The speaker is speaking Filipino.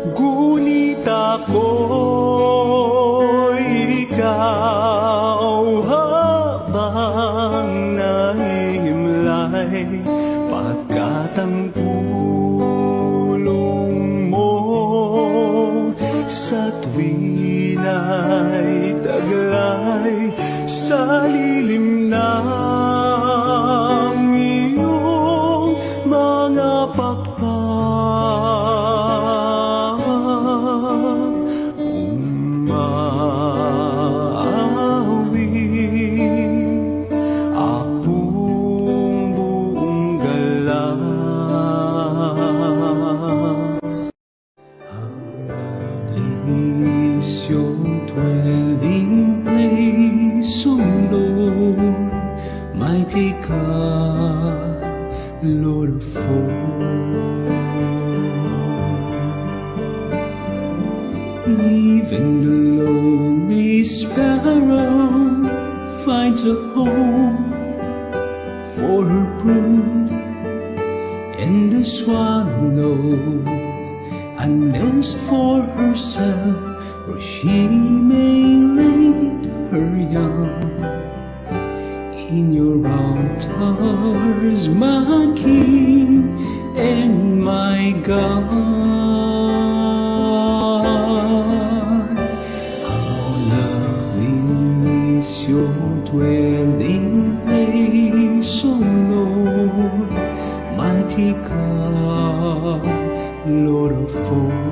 Ngunit ako'y ikaw habang nahihimlay, pagkat ang tulong mo sa tuwin ay taglay sa lilim ng iyong mga pakpak. Umawi akong buong galang. Is your dwelling place, O Lord, mighty God, Lord of all. Even the lowly sparrow finds a home for her brood, and the swallow a nest for herself, where she may lay her young. In your altars, my King and my God, how lovely is your dwelling place, O Lord, mighty God, Lord of all.